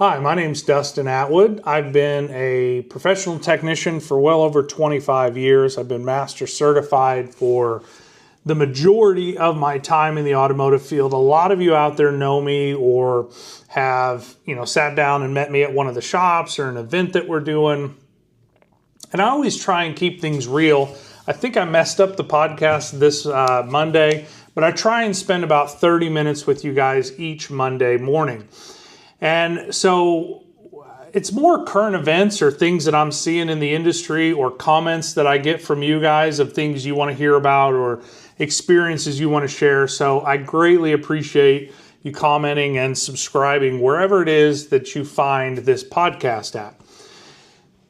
Hi, my name's Dustin Atwood. I've been a professional technician for well over 25 years. I've been master certified for the majority of my time in the automotive field. A lot of you out there know me or have, sat down and met me at one of the shops or an event that we're doing. And I always try and keep things real. I think I messed up the podcast this Monday, but I try and spend about 30 minutes with you guys each Monday morning. And so it's more current events or things that I'm seeing in the industry or comments that I get from you guys of things you want to hear about or experiences you want to share. So I greatly appreciate you commenting and subscribing wherever it is that you find this podcast at.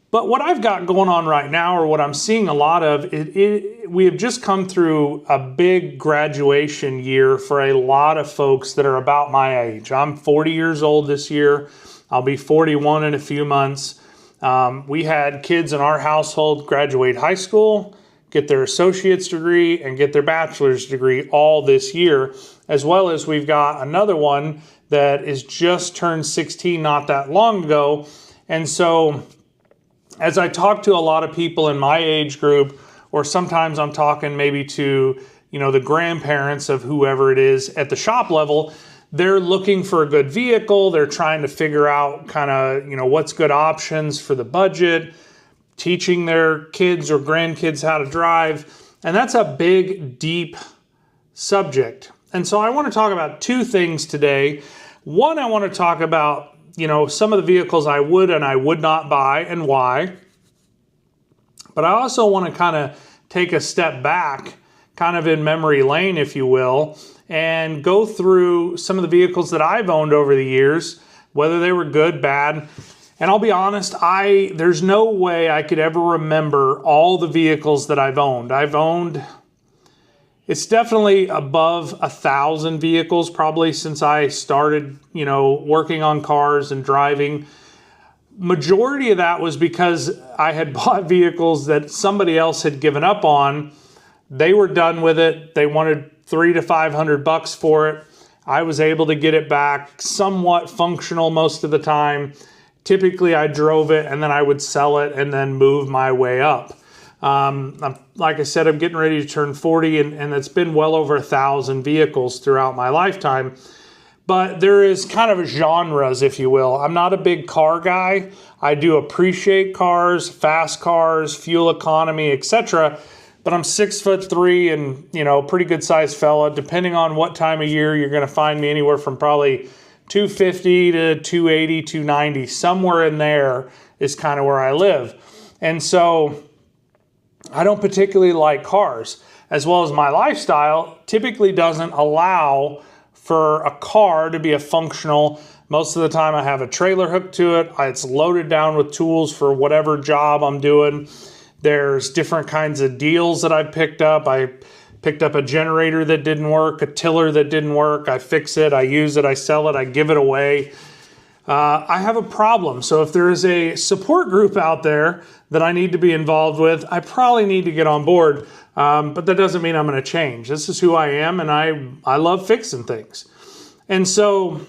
But what I've got going on right now, or what I'm seeing a lot of, we have just come through a big graduation year for a lot of folks that are about my age. I'm 40 years old this year. I'll be 41 in a few months. We had kids in our household graduate high school, get their associate's degree, and get their bachelor's degree all this year, as well as we've got another one that is just turned 16 not that long ago. And so as I talk to a lot of people in my age group, or sometimes I'm talking maybe to, the grandparents of whoever it is at the shop level, they're looking for a good vehicle. They're trying to figure out what's good options for the budget, teaching their kids or grandkids how to drive. And that's a big, deep subject. And so I want to talk about two things today. One, I want to talk about some of the vehicles I would and I would not buy and why. But I also want to kind of take a step back, kind of in memory lane, if you will, and go through some of the vehicles that I've owned over the years, whether they were good, bad. And I'll be honest, there's no way I could ever remember all the vehicles that I've owned. It's definitely above 1,000 vehicles probably since I started, working on cars and driving. Majority of that was because I had bought vehicles that somebody else had given up on. They were done with it. They wanted $300 to $500 for it. I was able to get it back somewhat functional most of the time. Typically I drove it and then I would sell it and then move my way up. Like I said, I'm getting ready to turn 40 and it's been well over 1,000 vehicles throughout my lifetime. But there is kind of genres, if you will. I'm not a big car guy. I do appreciate cars, fast cars, fuel economy, etc. But I'm 6'3" and, pretty good sized fella. Depending on what time of year, you're going to find me anywhere from probably 250 to 280, 290. Somewhere in there is kind of where I live. And so I don't particularly like cars, as well as my lifestyle typically doesn't allow for a car to be a functional. Most of the time I have a trailer hooked to it. It's loaded down with tools for whatever job I'm doing. There's different kinds of deals that I picked up. I picked up a generator that didn't work, a tiller that didn't work. I fix it, I use it, I sell it, I give it away. I have a problem. So if there is a support group out there that I need to be involved with, I probably need to get on board. But that doesn't mean I'm going to change. This is who I am, and I love fixing things. And so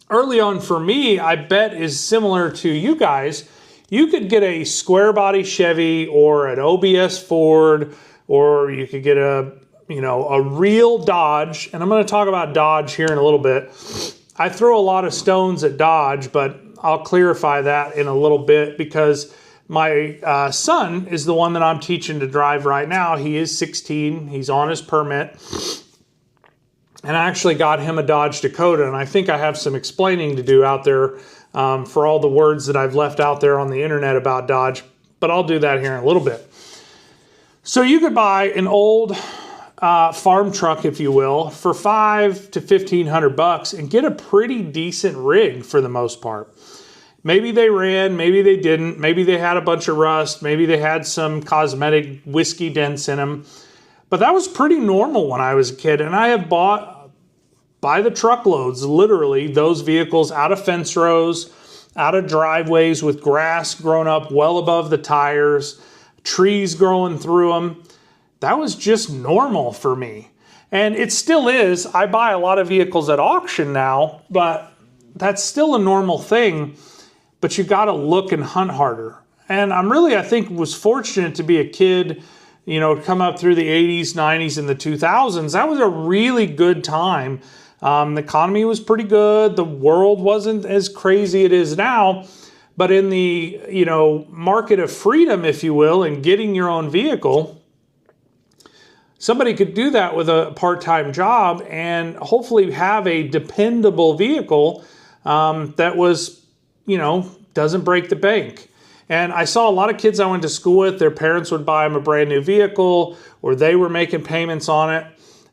early on for me, I bet is similar to you guys. You could get a square body Chevy or an OBS Ford, or you could get a real Dodge. And I'm going to talk about Dodge here in a little bit. I throw a lot of stones at Dodge, but I'll clarify that in a little bit because my son is the one that I'm teaching to drive right now. He is 16. He's on his permit. And I actually got him a Dodge Dakota, and I think I have some explaining to do out there for all the words that I've left out there on the internet about Dodge, but I'll do that here in a little bit. So you could buy an old farm truck, if you will, for $500 to $1,500 and get a pretty decent rig for the most part. Maybe they ran, maybe they didn't, maybe they had a bunch of rust, maybe they had some cosmetic whiskey dents in them. But that was pretty normal when I was a kid, and I have bought by the truckloads, literally, those vehicles out of fence rows, out of driveways with grass grown up well above the tires, trees growing through them. That was just normal for me. And it still is. I buy a lot of vehicles at auction now, but that's still a normal thing, but you got to look and hunt harder. And I think, was fortunate to be a kid, come up through the 80s, 90s, and the 2000s. That was a really good time. The economy was pretty good. The world wasn't as crazy it is now. But in the, market of freedom, if you will, and getting your own vehicle, somebody could do that with a part-time job and hopefully have a dependable vehicle that was, doesn't break the bank. And I saw a lot of kids I went to school with, their parents would buy them a brand new vehicle, or they were making payments on it.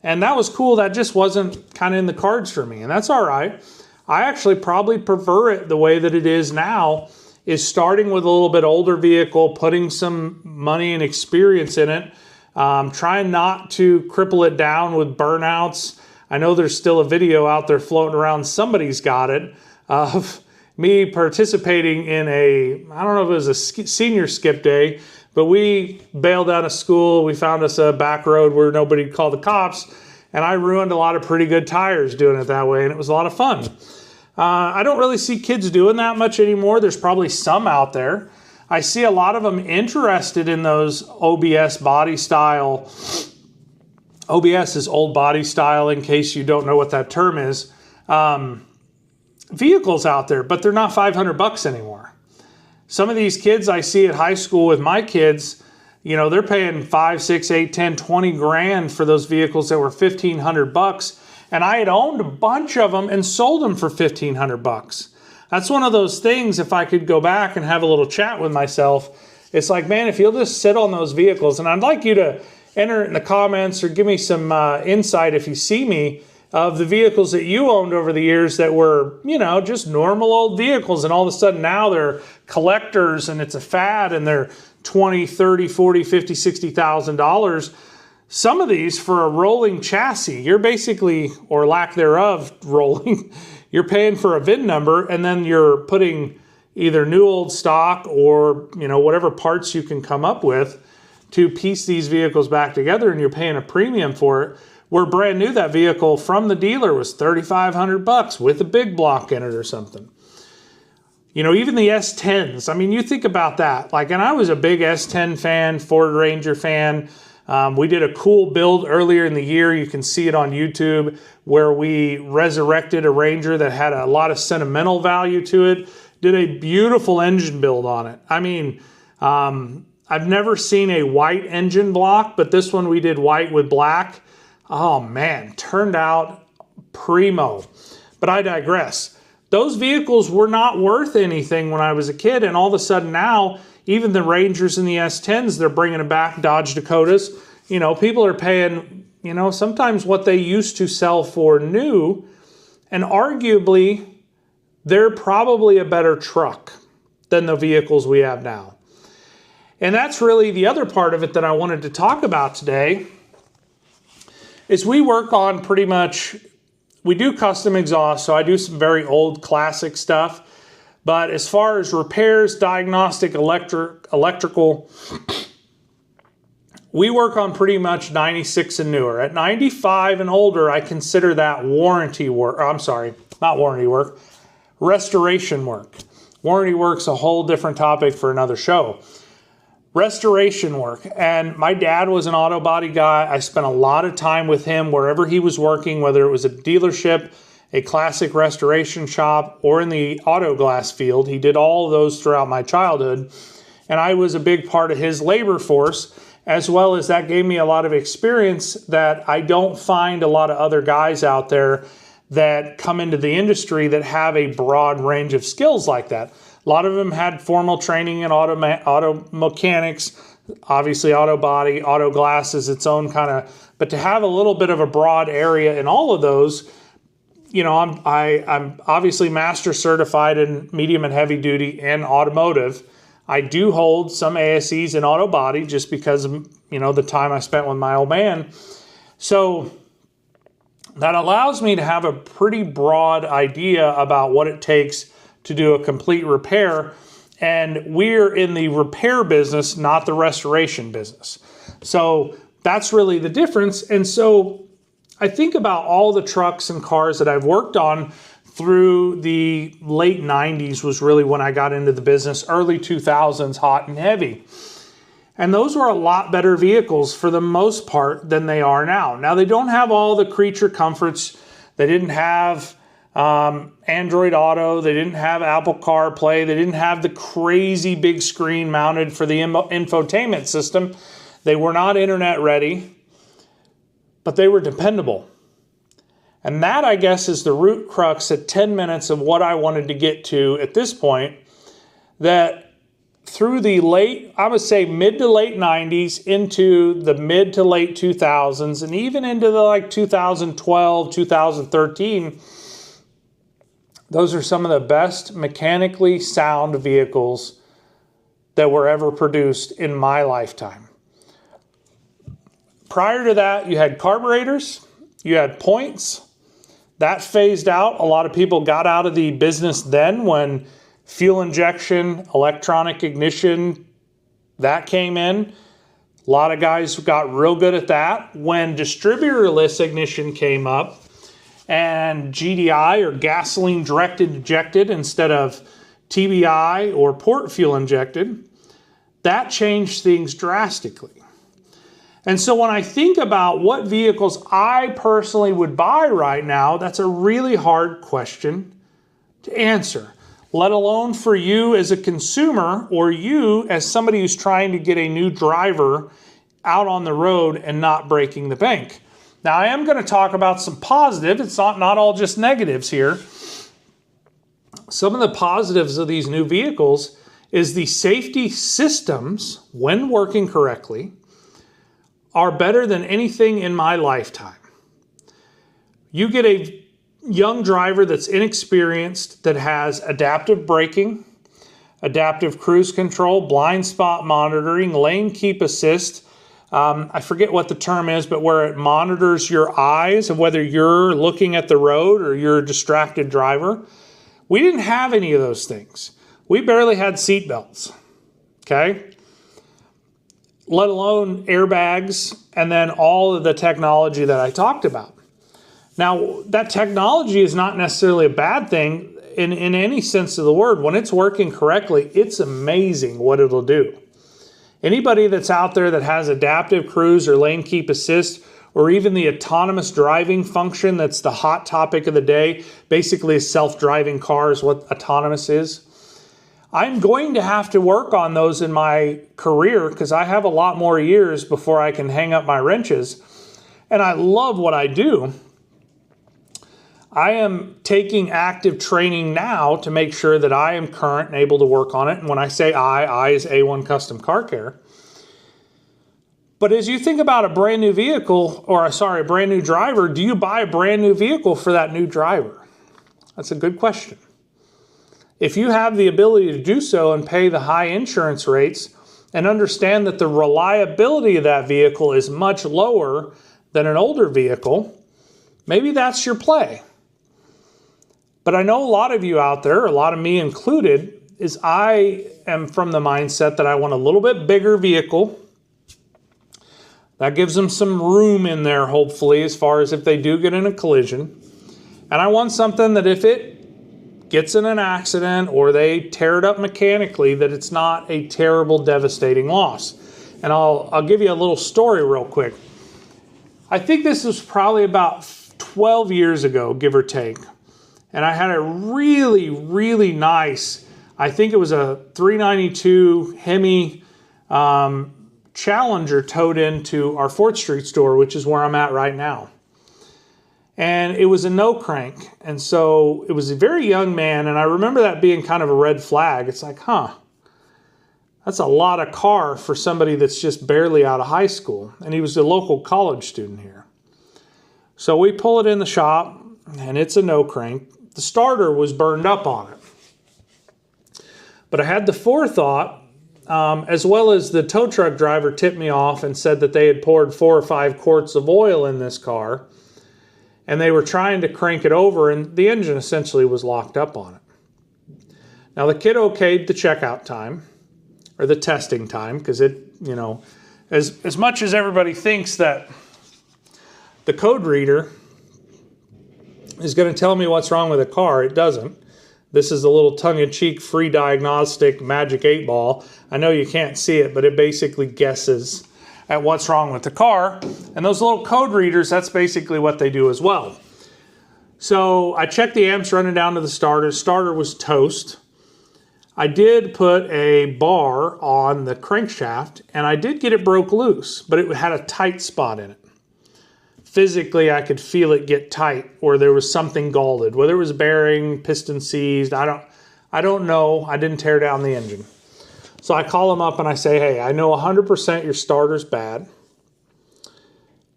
And that was cool. That just wasn't kind of in the cards for me. And that's all right. I actually probably prefer it the way that it is now, is starting with a little bit older vehicle, putting some money and experience in it, trying not to cripple it down with burnouts. I know there's still a video out there floating around, somebody's got it, of me participating in I don't know if it was a senior skip day, but we bailed out of school. We found us a back road where nobody could call the cops, and I ruined a lot of pretty good tires doing it that way, and it was a lot of fun. I don't really see kids doing that much anymore. There's probably some out there. I see a lot of them interested in those OBS body style. OBS is old body style, in case you don't know what that term is. Vehicles out there, but they're not $500 anymore. Some of these kids I see at high school with my kids, they're paying 5, 6, 8, 10, 20 grand for those vehicles that were $1,500. And I had owned a bunch of them and sold them for $1,500. That's one of those things, if I could go back and have a little chat with myself, it's like, man, if you'll just sit on those vehicles, and I'd like you to enter it in the comments or give me some insight if you see me, of the vehicles that you owned over the years that were, just normal old vehicles. And all of a sudden now they're collectors and it's a fad and they're $20, $30, $40, $50, $60,000. Some of these for a rolling chassis, you're basically, or lack thereof, rolling, you're paying for a VIN number and then you're putting either new old stock or, whatever parts you can come up with to piece these vehicles back together, and you're paying a premium for it. Where brand new, that vehicle from the dealer was $3,500 with a big block in it or something. Even the S10s. I mean, you think about that. And I was a big S10 fan, Ford Ranger fan. We did a cool build earlier in the year. You can see it on YouTube, where we resurrected a Ranger that had a lot of sentimental value to it. Did a beautiful engine build on it. I mean, I've never seen a white engine block, but this one we did white with black. Oh man, turned out primo. But I digress. Those vehicles were not worth anything when I was a kid, and all of a sudden now, even the Rangers and the S10s, they're bringing them back, Dodge Dakotas. People are paying, sometimes what they used to sell for new, and arguably, they're probably a better truck than the vehicles we have now. And that's really the other part of it that I wanted to talk about today, is we work on we do custom exhaust, so I do some very old classic stuff. But as far as repairs, diagnostic, electrical, we work on pretty much 96 and newer. At 95 and older, I consider that warranty work. I'm sorry, not warranty work, restoration work. Warranty work's a whole different topic for another show. Restoration work. And my dad was an auto body guy. I spent a lot of time with him wherever he was working, whether it was a dealership, a classic restoration shop, or in the auto glass field. He did all of those throughout my childhood. And I was a big part of his labor force, as well as that gave me a lot of experience that I don't find a lot of other guys out there that come into the industry that have a broad range of skills like that. A lot of them had formal training in auto mechanics, obviously auto body, auto glass is its own kind of, but to have a little bit of a broad area in all of those, I'm obviously master certified in medium and heavy duty and automotive. I do hold some ASEs in auto body just because of, the time I spent with my old man. So that allows me to have a pretty broad idea about what it takes to do a complete repair. And we're in the repair business, not the restoration business. So that's really the difference. And so I think about all the trucks and cars that I've worked on through the late 90s was really when I got into the business, early 2000s, hot and heavy. And those were a lot better vehicles for the most part than they are now. Now, they don't have all the creature comforts. They didn't have Android Auto. They didn't have Apple CarPlay. They didn't have the crazy big screen mounted for the infotainment system. They were not internet ready, but they were dependable. And that, I guess, is the root crux at 10 minutes of what I wanted to get to at this point, that through the I would say mid to late 90s into the mid to late 2000s and even into the 2012, 2013, those are some of the best mechanically sound vehicles that were ever produced in my lifetime. Prior to that, you had carburetors, you had points. That phased out. A lot of people got out of the business then when fuel injection, electronic ignition, that came in. A lot of guys got real good at that. When distributorless ignition came up and GDI or gasoline directed ejected instead of TBI or port fuel injected, that changed things drastically. And so when I think about what vehicles I personally would buy right now, that's a really hard question to answer, let alone for you as a consumer or you as somebody who's trying to get a new driver out on the road and not breaking the bank. Now, I am going to talk about some positives. It's not all just negatives here. Some of the positives of these new vehicles is the safety systems, when working correctly, are better than anything in my lifetime. You get a young driver that's inexperienced that has adaptive braking, adaptive cruise control, blind spot monitoring, lane keep assist. I forget what the term is, but where it monitors your eyes of whether you're looking at the road or you're a distracted driver. We didn't have any of those things. We barely had seat belts, okay? Let alone airbags and then all of the technology that I talked about. Now, that technology is not necessarily a bad thing in any sense of the word. When it's working correctly, it's amazing what it'll do. Anybody that's out there that has adaptive cruise or lane keep assist or even the autonomous driving function, that's the hot topic of the day, basically a self-driving car is what autonomous is. I'm going to have to work on those in my career because I have a lot more years before I can hang up my wrenches. And I love what I do. I am taking active training now to make sure that I am current and able to work on it. And when I say I is A1 Custom Car Care. But as you think about a brand new vehicle, a brand new driver, do you buy a brand new vehicle for that new driver? That's a good question. If you have the ability to do so and pay the high insurance rates and understand that the reliability of that vehicle is much lower than an older vehicle, maybe that's your play. But I know a lot of you out there, a lot of me included, is I am from the mindset that I want a little bit bigger vehicle. That gives them some room in there, hopefully, as far as if they do get in a collision. And I want something that if it gets in an accident or they tear it up mechanically, that it's not a terrible, devastating loss. And I'll give you a little story real quick. I think this was probably about 12 years ago, give or take. And I had a really, really nice, I think it was a 392 Hemi Challenger towed into our 4th Street store, which is where I'm at right now. And it was a no crank. And so it was a very young man. And I remember that being kind of a red flag. It's like, that's a lot of car for somebody that's just barely out of high school. And he was a local college student here. So we pull it in the shop and it's a no crank. The starter was burned up on it. But I had the forethought, as well as the tow truck driver tipped me off and said that they had poured 4 or 5 quarts of oil in this car and they were trying to crank it over and the engine essentially was locked up on it. Now the kid okayed the checkout time or the testing time because it, as much as everybody thinks that the code reader is going to tell me what's wrong with the car. It doesn't. This is a little tongue-in-cheek free diagnostic magic 8-ball. I know you can't see it, but it basically guesses at what's wrong with the car. And those little code readers, that's basically what they do as well. So I checked the amps running down to the starter. Starter was toast. I did put a bar on the crankshaft, and I did get it broke loose, but it had a tight spot in it. Physically, I could feel it get tight, or there was something galled. Whether it was bearing, piston seized, I don't know. I didn't tear down the engine. So I call them up and I say, hey, I know 100% your starter's bad,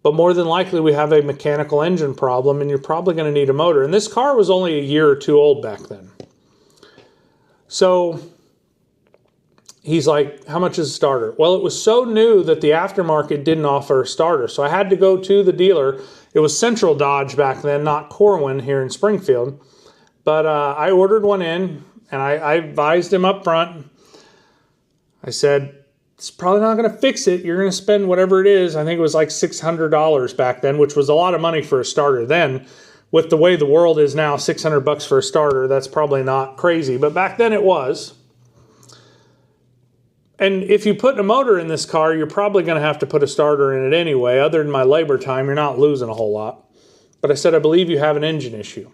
but more than likely we have a mechanical engine problem and you're probably going to need a motor. And this car was only a year or two old back then. So he's like, how much is a starter? Well, it was so new that the aftermarket didn't offer a starter. So I had to go to the dealer. It was Central Dodge back then, not Corwin here in Springfield. But I ordered one in, and I advised him up front. I said, it's probably not going to fix it. You're going to spend whatever it is. I think it was like $600 back then, which was a lot of money for a starter then. With the way the world is now, $600 for a starter, that's probably not crazy. But back then it was. And if you put a motor in this car, you're probably going to have to put a starter in it anyway. Other than my labor time, you're not losing a whole lot. But I said, I believe you have an engine issue.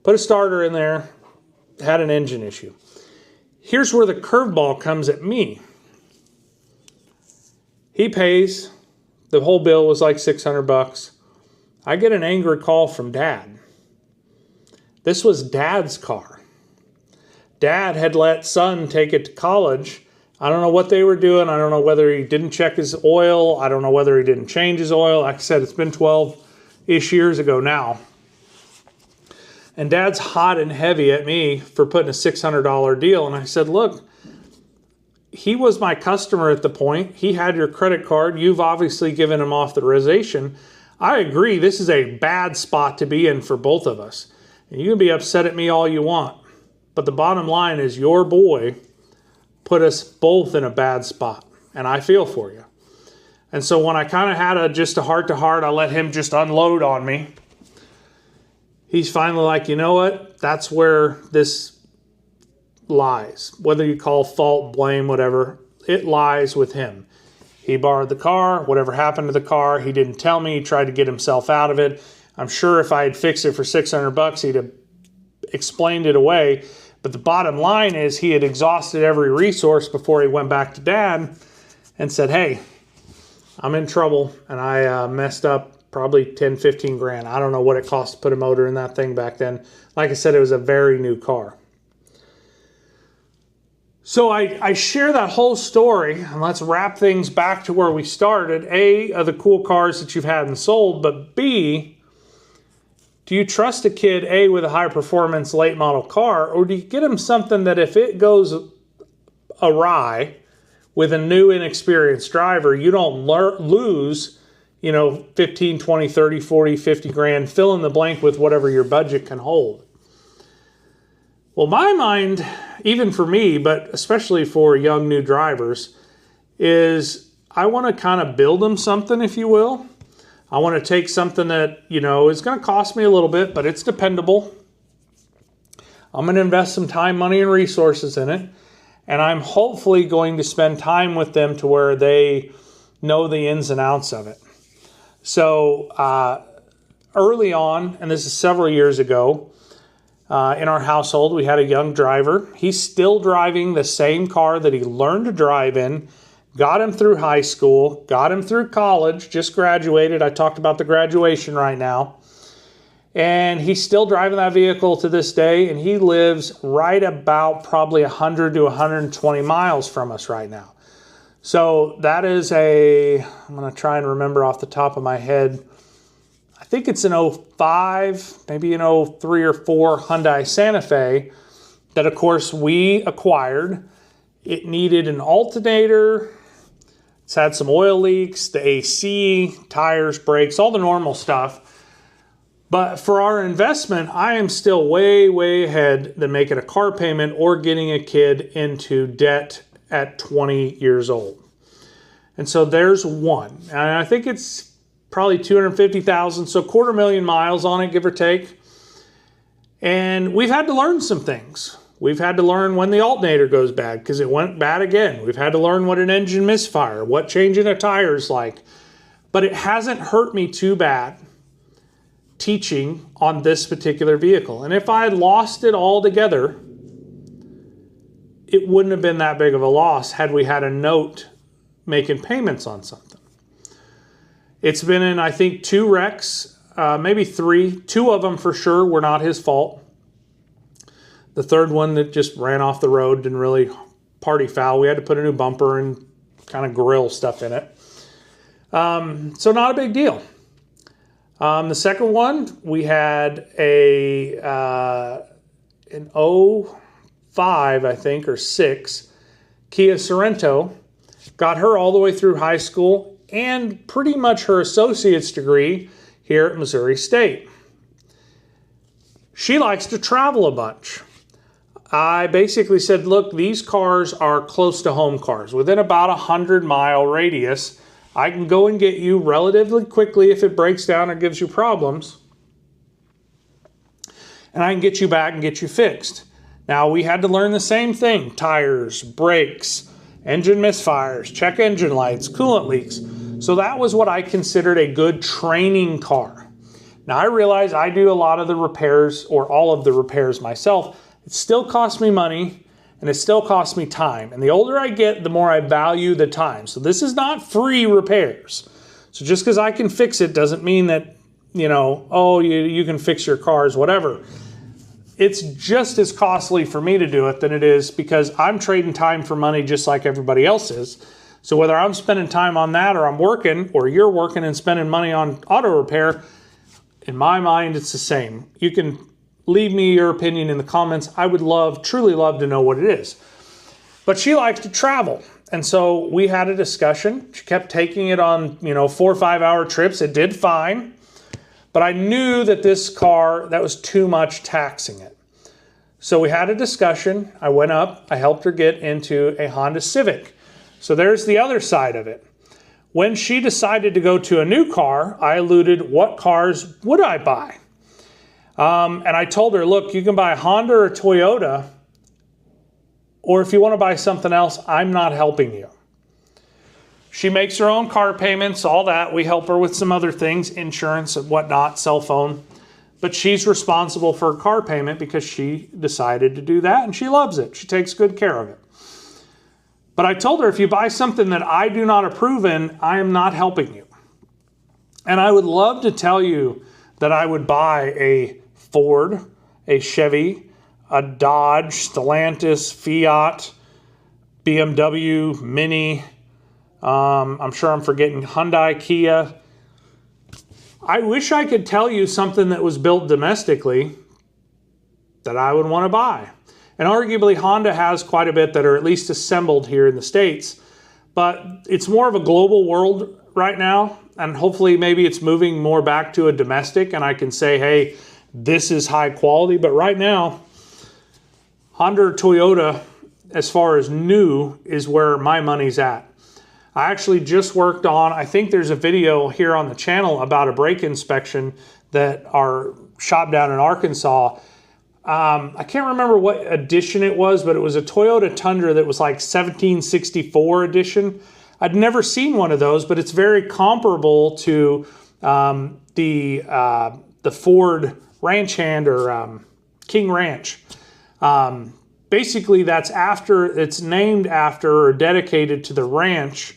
Put a starter in there, had an engine issue. Here's where the curveball comes at me. He pays. The whole bill was like $600. I get an angry call from Dad. This was Dad's car. Dad had let son take it to college. I don't know what they were doing. I don't know whether he didn't check his oil. I don't know whether he didn't change his oil. Like I said, it's been 12-ish years ago now. And Dad's hot and heavy at me for putting a $600 deal. And I said, look, he was my customer at the point. He had your credit card. You've obviously given him authorization. I agree, this is a bad spot to be in for both of us. And you can be upset at me all you want. But the bottom line is your boy put us both in a bad spot. And I feel for you. And so when I kind of had just a heart-to-heart, I let him just unload on me. He's finally like, you know what? That's where this lies. Whether you call fault, blame, whatever, it lies with him. He borrowed the car. Whatever happened to the car, he didn't tell me. He tried to get himself out of it. I'm sure if I had fixed it for $600, he'd have explained it away. But the bottom line is he had exhausted every resource before he went back to Dad and said, hey, I'm in trouble and I messed up probably 10, 15 grand. I don't know what it cost to put a motor in that thing back then. Like I said, it was a very new car. So I share that whole story, and let's wrap things back to where we started. A, are the cool cars that you've had and sold, but B, do you trust a kid, A, with a high-performance late model car, or do you get him something that if it goes awry with a new inexperienced driver, you don't lose, 15, 20, 30, 40, 50 grand, fill in the blank with whatever your budget can hold. Well, my mind, even for me, but especially for young new drivers, is I want to kind of build them something, if you will. I want to take something that, is going to cost me a little bit, but it's dependable. I'm going to invest some time, money, and resources in it. And I'm hopefully going to spend time with them to where they know the ins and outs of it. So early on, and this is several years ago, in our household, we had a young driver. He's still driving the same car that he learned to drive in, got him through high school, got him through college, just graduated. I talked about the graduation right now. And he's still driving that vehicle to this day, and he lives right about probably 100 to 120 miles from us right now. So that is I'm going to try and remember off the top of my head, I think it's an 05, maybe an 03 or 4 Hyundai Santa Fe that, of course, we acquired. It needed an alternator. It's had some oil leaks, the AC, tires, brakes, all the normal stuff. But for our investment, I am still way, way ahead than making a car payment or getting a kid into debt at 20 years old. And so there's one. And I think it's probably 250,000, so 250,000 miles on it, give or take. And we've had to learn some things. We've had to learn when the alternator goes bad because it went bad again. We've had to learn what an engine misfire, what changing a tire is like. But it hasn't hurt me too bad teaching on this particular vehicle. And if I had lost it altogether, it wouldn't have been that big of a loss had we had a note making payments on something. It's been in, I think, 2 wrecks, maybe 3. 2 of them for sure were not his fault. The third one that just ran off the road, didn't really party foul. We had to put a new bumper and kind of grill stuff in it. So not a big deal. The second one, we had an 05, I think, or 6 Kia Sorento. Got her all the way through high school and pretty much her associate's degree here at Missouri State. She likes to travel a bunch. I basically said, look, these cars are close to home cars. Within about 100-mile radius, I can go and get you relatively quickly if it breaks down or gives you problems. And I can get you back and get you fixed. Now, we had to learn the same thing. Tires, brakes, engine misfires, check engine lights, coolant leaks. So that was what I considered a good training car. Now, I realize I do a lot of the repairs or all of the repairs myself. It still costs me money and it still costs me time. And the older I get, the more I value the time. So this is not free repairs. So just because I can fix it doesn't mean that, you can fix your cars, whatever. It's just as costly for me to do it than it is because I'm trading time for money just like everybody else is. So whether I'm spending time on that or I'm working or you're working and spending money on auto repair, in my mind, it's the same. You can leave me your opinion in the comments. I would truly love to know what it is. But she likes to travel. And so we had a discussion. She kept taking it on, 4 or 5 hour trips. It did fine. But I knew that this car, that was too much taxing it. So we had a discussion. I went up. I helped her get into a Honda Civic. So there's the other side of it. When she decided to go to a new car, I alluded, what cars would I buy? And I told her, look, you can buy a Honda or a Toyota, or if you want to buy something else, I'm not helping you. She makes her own car payments, all that. We help her with some other things, insurance and whatnot, cell phone. But she's responsible for her car payment because she decided to do that, and she loves it. She takes good care of it. But I told her, if you buy something that I do not approve in, I am not helping you. And I would love to tell you that I would buy a Ford, a Chevy, a Dodge, Stellantis, Fiat, BMW, Mini. I'm sure I'm forgetting Hyundai, Kia. I wish I could tell you something that was built domestically that I would want to buy. And arguably Honda has quite a bit that are at least assembled here in the States. But it's more of a global world right now. And hopefully maybe it's moving more back to a domestic and I can say, hey, this is high quality. But right now, Honda or Toyota, as far as new, is where my money's at. I actually just worked on, I think there's a video here on the channel about a brake inspection that our shop down in Arkansas, I can't remember what edition it was, but it was a Toyota Tundra that was like 1764 edition. I'd never seen one of those, but it's very comparable to the Ford Ranch Hand or King Ranch. Basically, it's named after or dedicated to the ranch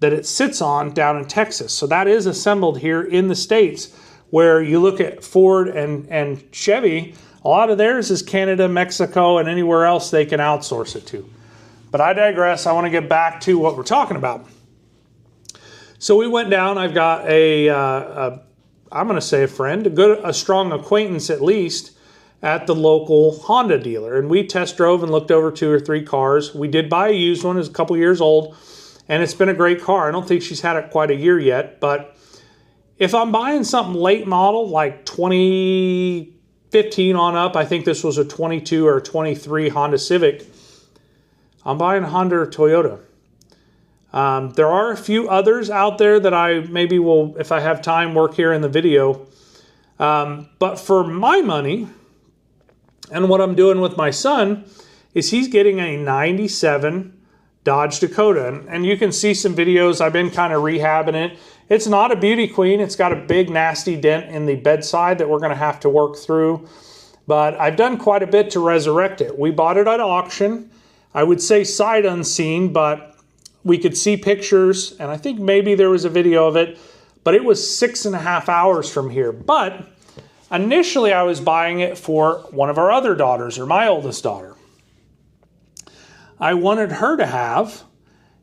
that it sits on down in Texas. So that is assembled here in the States, where you look at Ford and Chevy, a lot of theirs is Canada, Mexico, and anywhere else they can outsource it to. But I digress. I want to get back to what we're talking about. So we went down. I've got I'm going to say a friend, a strong acquaintance at least, at the local Honda dealer. And we test drove and looked over 2 or 3 cars. We did buy a used one. It's a couple years old. And it's been a great car. I don't think she's had it quite a year yet. But if I'm buying something late model, like 2015 on up, I think this was a 22 or 23 Honda Civic, I'm buying a Honda or Toyota. There are a few others out there that I maybe will, if I have time, work here in the video. But for my money, And what I'm doing with my son is he's getting a 97 Dodge Dakota. And you can see some videos. I've been kind of rehabbing it. It's not a beauty queen. It's got a big nasty dent in the bedside that we're going to have to work through. But I've done quite a bit to resurrect it. We bought it at auction. I would say sight unseen, but we could see pictures. And I think maybe there was a video of it. But it was 6.5 hours from here. But initially I was buying it for one of our other daughters, or my oldest daughter. I wanted her to have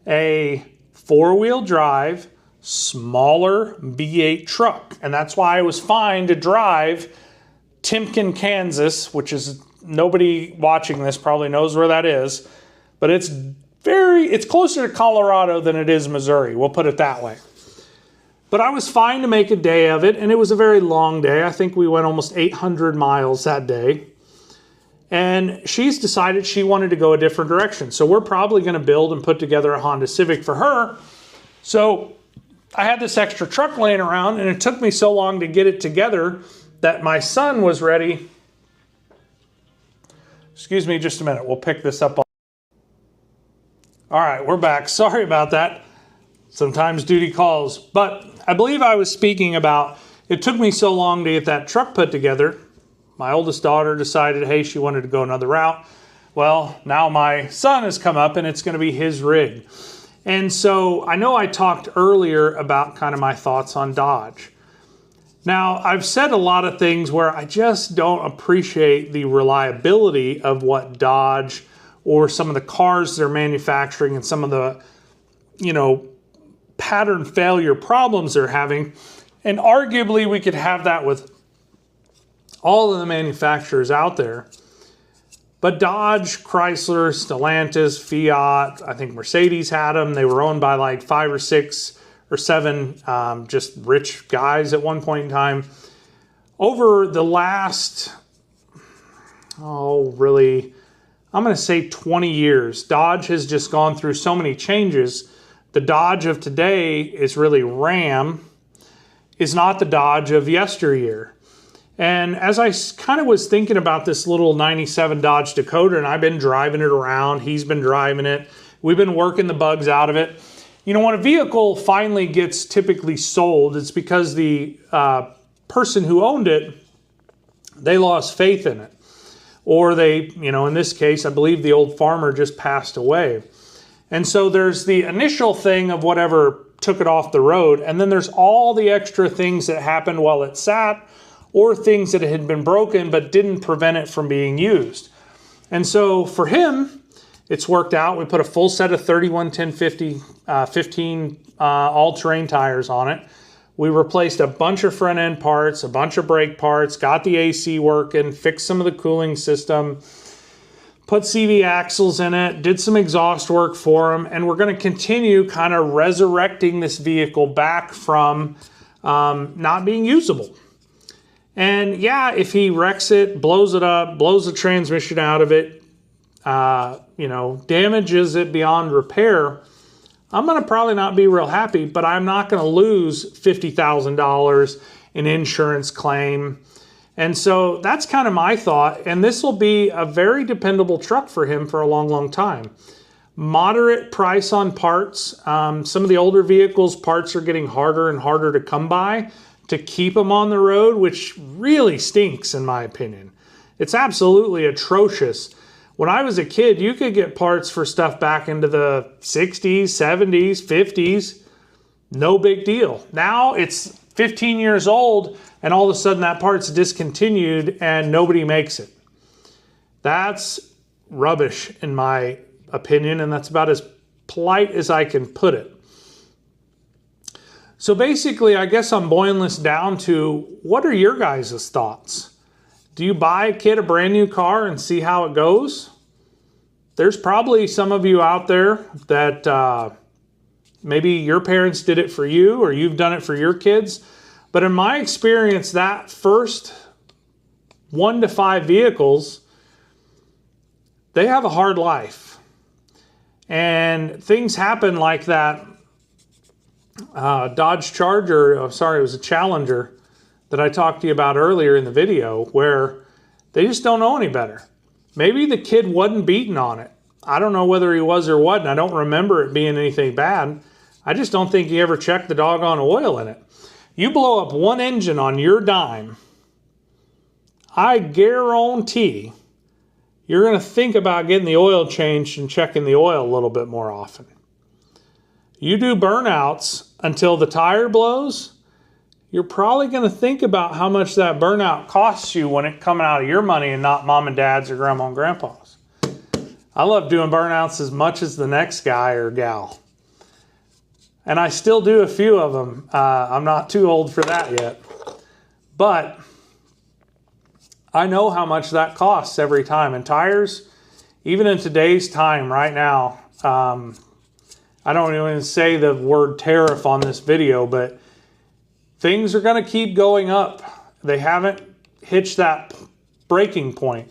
a 4-wheel drive, smaller V8 truck. And that's why I was fine to drive Timken, Kansas, which is, nobody watching this probably knows where that is. But it's closer to Colorado than it is Missouri. We'll put it that way. But I was fine to make a day of it, and it was a very long day. I think we went almost 800 miles that day. And she's decided she wanted to go a different direction. So we're probably going to build and put together a Honda Civic for her. So I had this extra truck laying around, and it took me so long to get it together that my son was ready. Excuse me just a minute. We'll pick this up. All right, we're back. Sorry about that. Sometimes duty calls. But I believe I was speaking about, it took me so long to get that truck put together. My oldest daughter decided, hey, she wanted to go another route. Well, now my son has come up and it's going to be his rig. And so I know I talked earlier about kind of my thoughts on Dodge. Now, I've said a lot of things where I just don't appreciate the reliability of what Dodge or some of the cars they're manufacturing and some of the, pattern failure problems they're having. And arguably we could have that with all of the manufacturers out there. But Dodge, Chrysler, Stellantis, Fiat, I think Mercedes had them. They were owned by like 5 or 6 or 7 just rich guys at one point in time. Over the last, I'm going to say 20 years, Dodge has just gone through so many changes. The Dodge of today is really Ram, is not the Dodge of yesteryear. And as I kind of was thinking about this little 97 Dodge Dakota, and I've been driving it around, he's been driving it, we've been working the bugs out of it. When a vehicle finally gets typically sold, it's because the person who owned it, they lost faith in it. Or they, in this case, I believe the old farmer just passed away. And so there's the initial thing of whatever took it off the road, and then there's all the extra things that happened while it sat, or things that had been broken but didn't prevent it from being used. And so for him, it's worked out. We put a full set of 31-10-50 15 all-terrain tires on it. We replaced a bunch of front end parts, a bunch of brake parts, got the AC working, fixed some of the cooling system, put CV axles in it, did some exhaust work for them, and we're going to continue kind of resurrecting this vehicle back from not being usable. And yeah, if he wrecks it, blows it up, blows the transmission out of it, damages it beyond repair, I'm going to probably not be real happy, but I'm not going to lose $50,000 in insurance claim. And so that's kind of my thought. And this will be a very dependable truck for him for a long, long time. Moderate price on parts. Some of the older vehicles, parts are getting harder and harder to come by to keep them on the road, which really stinks in my opinion. It's absolutely atrocious. When I was a kid, you could get parts for stuff back into the 60s, 70s, 50s. No big deal. Now it's 15 years old and all of a sudden that part's discontinued and nobody makes it. That's rubbish in my opinion, and that's about as polite as I can put it. So basically, I guess I'm boiling this down to, what are your guys' thoughts? Do you buy a kid a brand new car and see how it goes? There's probably some of you out there that maybe your parents did it for you or you've done it for your kids. But in my experience, that first 1 to 5 vehicles, they have a hard life. And things happen like that Dodge Charger, it was a Challenger that I talked to you about earlier in the video, where They just don't know any better. Maybe the kid wasn't beaten on it. I don't know whether he was or wasn't. I don't remember it being anything bad. I just don't think he ever checked the doggone oil in it. You blow up one engine on your dime, I guarantee you're going to think about getting the oil changed and checking the oil a little bit more often. You do burnouts until the tire blows, you're probably going to think about how much that burnout costs you when it's coming out of your money and not mom and dad's or grandma and grandpa's. I love doing burnouts as much as the next guy or gal. And I still do a few of them. I'm not too old for that yet. But I know how much that costs every time. And tires, even in today's time right now, I don't even say the word tariff on this video, but things are going to keep going up. They haven't hitched that breaking point.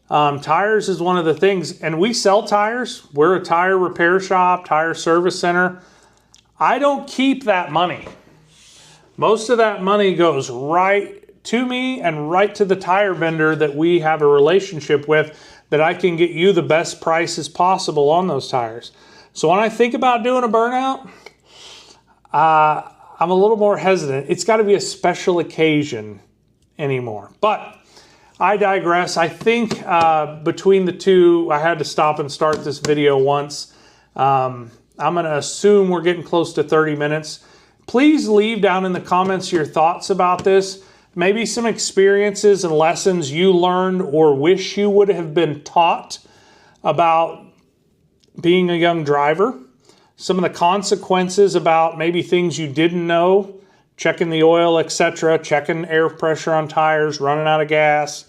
Tires is one of the things, and we sell tires. We're a tire repair shop, tire service center. I don't keep that money. Most of that money goes right to me and right to the tire vendor that we have a relationship with, that I can get you the best prices possible on those tires. So when I think about doing a burnout, I'm a little more hesitant. It's got to be a special occasion anymore. But I digress. I think between the two, I had to stop and start this video once. I'm going to assume we're getting close to 30 minutes. Please leave down in the comments your thoughts about this. Maybe some experiences and lessons you learned or wish you would have been taught about being a young driver. Some of the consequences about maybe things you didn't know, checking the oil, etc., checking air pressure on tires, running out of gas,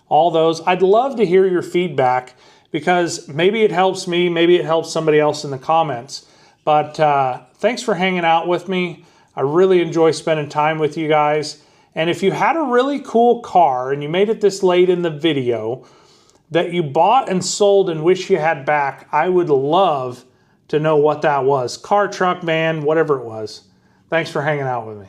all those. I'd love to hear your feedback, because maybe it helps me, maybe it helps somebody else in the comments. But thanks for hanging out with me. I really enjoy spending time with you guys. And if you had a really cool car and you made it this late in the video that you bought and sold and wish you had back, I would love to know what that was. Car, truck, van, whatever it was. Thanks for hanging out with me.